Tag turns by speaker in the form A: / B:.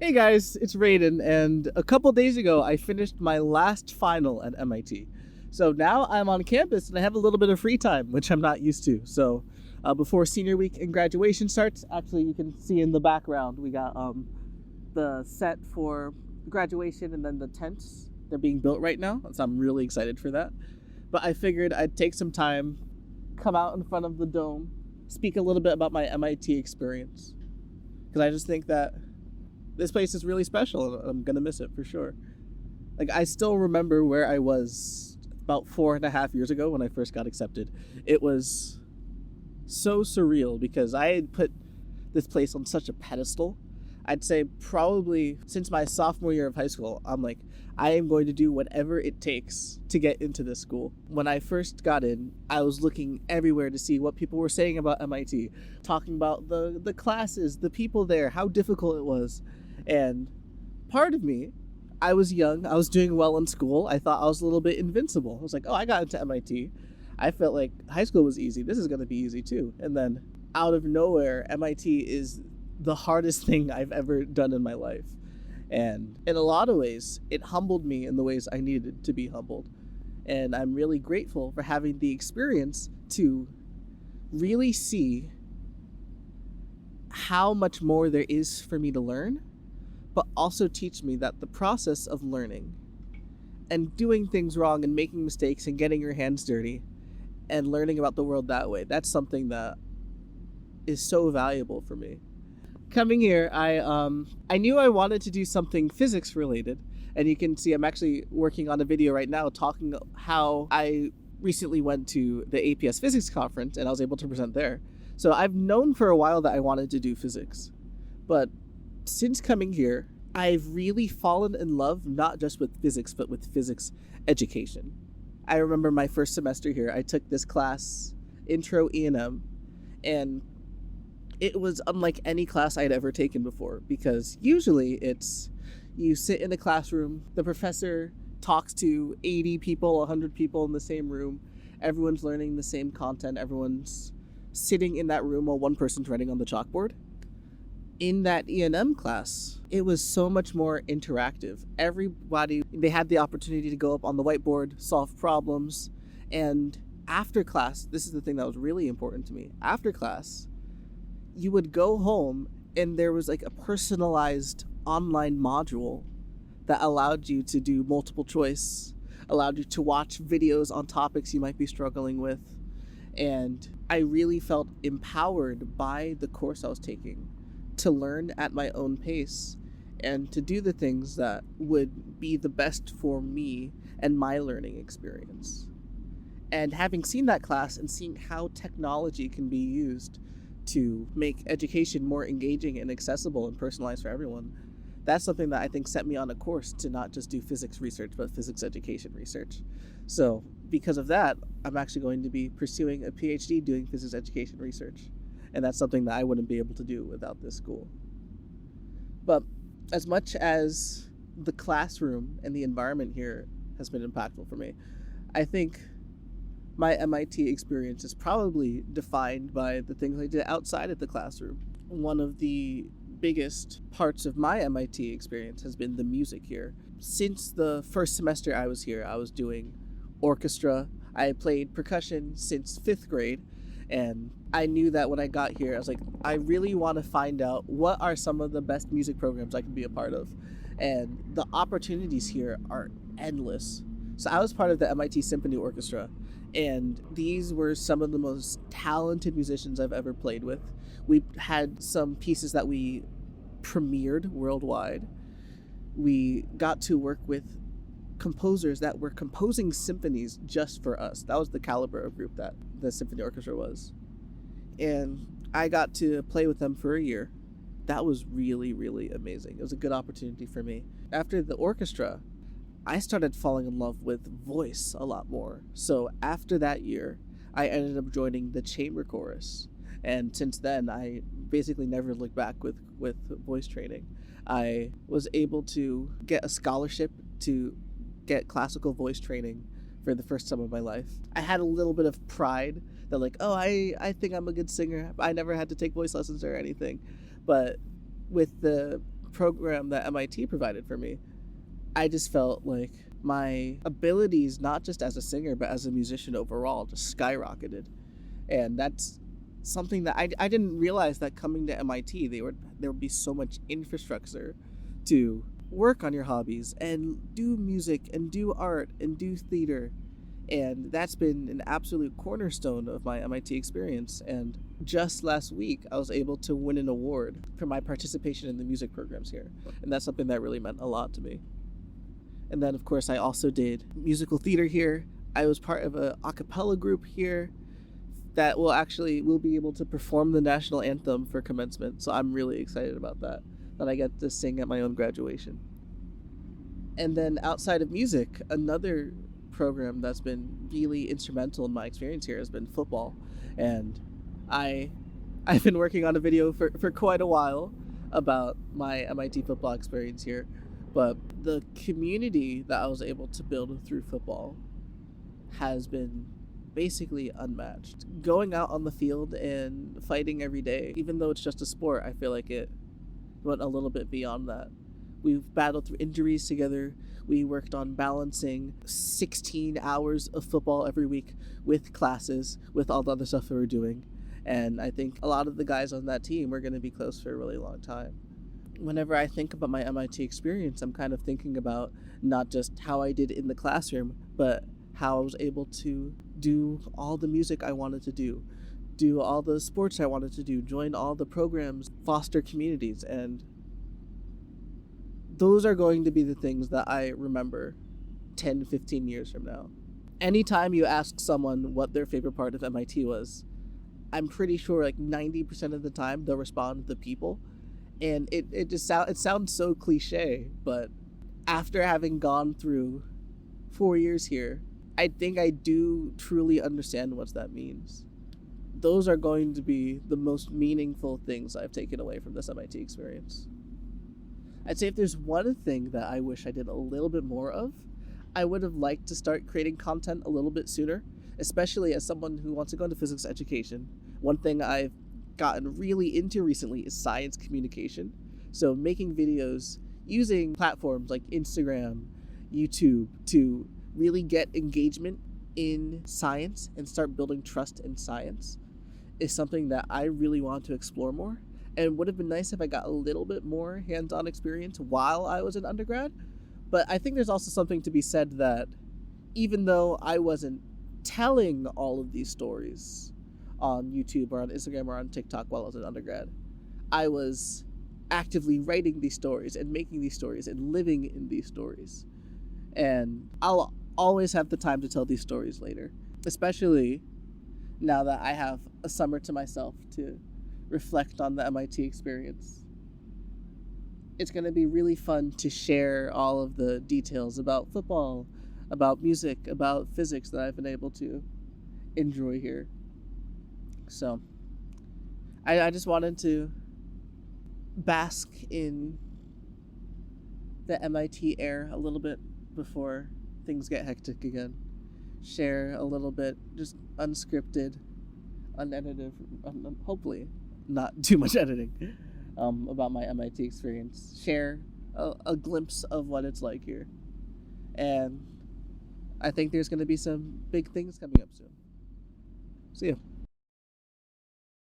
A: Hey guys, it's Raiden, and a couple days ago I finished my last final at MIT. So now I'm on campus and I have a little bit of free time, which I'm not used to. So before senior week and graduation starts, actually you can see in the background we got the set for graduation and then the tents. They're being built right now, so I'm really excited for that. But I figured I'd take some time, come out in front of the dome, speak a little bit about my MIT experience. Because I just think that this place is really special and I'm gonna miss it for sure. Like, I still remember where I was about 4.5 years ago when I first got accepted. It was so surreal because I had put this place on such a pedestal. I'd say probably since my sophomore year of high school, I'm like, I am going to do whatever it takes to get into this school. When I first got in, I was looking everywhere to see what people were saying about MIT, talking about the classes, the people there, how difficult it was. And part of me, I was young, I was doing well in school, I thought I was a little bit invincible. I was like, oh, I got into MIT. I felt like high school was easy. This is going to be easy too. And then out of nowhere, MIT is the hardest thing I've ever done in my life. And in a lot of ways, it humbled me in the ways I needed to be humbled. And I'm really grateful for having the experience to really see how much more there is for me to learn, but also teach me that the process of learning and doing things wrong and making mistakes and getting your hands dirty and learning about the world that way, that's something that is so valuable for me. Coming here, I knew I wanted to do something physics related, and you can see I'm actually working on a video right now talking how I recently went to the APS physics conference and I was able to present there. So I've known for a while that I wanted to do physics, but since coming here, I've really fallen in love not just with physics but with physics education. I remember my first semester here, I took this class, Intro E&M, and it was unlike any class I'd ever taken before, because usually it's you sit in a classroom, the professor talks to 80 people, 100 people in the same room, everyone's learning the same content, everyone's sitting in that room while one person's writing on the chalkboard. In that E&M class, it was so much more interactive. Everybody, they had the opportunity to go up on the whiteboard, solve problems, and after class, this is the thing that was really important to me. After class, you would go home and there was like a personalized online module that allowed you to do multiple choice, allowed you to watch videos on topics you might be struggling with. And I really felt empowered by the course I was taking to learn at my own pace and to do the things that would be the best for me and my learning experience. And having seen that class and seeing how technology can be used to make education more engaging and accessible and personalized for everyone, that's something that I think set me on a course to not just do physics research, but physics education research. So because of that, I'm actually going to be pursuing a PhD doing physics education research. And that's something that I wouldn't be able to do without this school. But as much as the classroom and the environment here has been impactful for me, I think my MIT experience is probably defined by the things I did outside of the classroom. One of the biggest parts of my MIT experience has been the music here. Since the first semester I was here, I was doing orchestra. I played percussion since 5th grade, and I knew that when I got here, I was like, I really want to find out what are some of the best music programs I can be a part of. And the opportunities here are endless. So I was part of the MIT Symphony Orchestra, and these were some of the most talented musicians I've ever played with. We had some pieces that we premiered worldwide. We got to work with composers that were composing symphonies just for us. That was the caliber of group that the symphony orchestra was. And I got to play with them for a year. That was really, really amazing. It was a good opportunity for me. After the orchestra, I started falling in love with voice a lot more. So after that year, I ended up joining the chamber chorus. And since then, I basically never looked back with voice training. I was able to get a scholarship to get classical voice training for the first time of my life. I had a little bit of pride that like, oh, I think I'm a good singer. I never had to take voice lessons or anything. But with the program that MIT provided for me, I just felt like my abilities, not just as a singer, but as a musician overall, just skyrocketed. And that's something that I didn't realize, that coming to MIT, there would be so much infrastructure to work on your hobbies and do music and do art and do theater. And that's been an absolute cornerstone of my MIT experience. And just last week, I was able to win an award for my participation in the music programs here. And that's something that really meant a lot to me. And then, of course, I also did musical theater here. I was part of a cappella group here that will be able to perform the national anthem for commencement. So I'm really excited about that I get to sing at my own graduation. And then outside of music, another program that's been really instrumental in my experience here has been football. And I've been working on a video for quite a while about my MIT football experience here, but the community that I was able to build through football has been basically unmatched. Going out on the field and fighting every day, even though it's just a sport, I feel like it went a little bit beyond that. We've battled through injuries together. We worked on balancing 16 hours of football every week with classes, with all the other stuff that we're doing. And I think a lot of the guys on that team are going to be close for a really long time. Whenever I think about my MIT experience, I'm kind of thinking about not just how I did in the classroom, but how I was able to do all the music I wanted to do all the sports I wanted to do, join all the programs, foster communities, and those are going to be the things that I remember 10, 15 years from now. Anytime you ask someone what their favorite part of MIT was, I'm pretty sure like 90% of the time they'll respond the people. And it sounds so cliche, but after having gone through 4 years here, I think I do truly understand what that means. Those are going to be the most meaningful things I've taken away from this MIT experience. I'd say if there's one thing that I wish I did a little bit more of, I would have liked to start creating content a little bit sooner, especially as someone who wants to go into physics education. One thing I've gotten really into recently is science communication. So making videos using platforms like Instagram, YouTube to really get engagement in science and start building trust in science is something that I really want to explore more. And it would have been nice if I got a little bit more hands-on experience while I was an undergrad. But I think there's also something to be said that even though I wasn't telling all of these stories on YouTube or on Instagram or on TikTok while I was an undergrad, I was actively writing these stories and making these stories and living in these stories. And I'll always have the time to tell these stories later, especially now that I have a summer to myself to reflect on the MIT experience. It's going to be really fun to share all of the details about football, about music, about physics that I've been able to enjoy here. So I just wanted to bask in the MIT air a little bit before things get hectic again. Share a little bit, just unscripted, unedited, hopefully not too much editing, about my MIT experience. Share a glimpse of what it's like here. And I think there's going to be some big things coming up soon. See ya.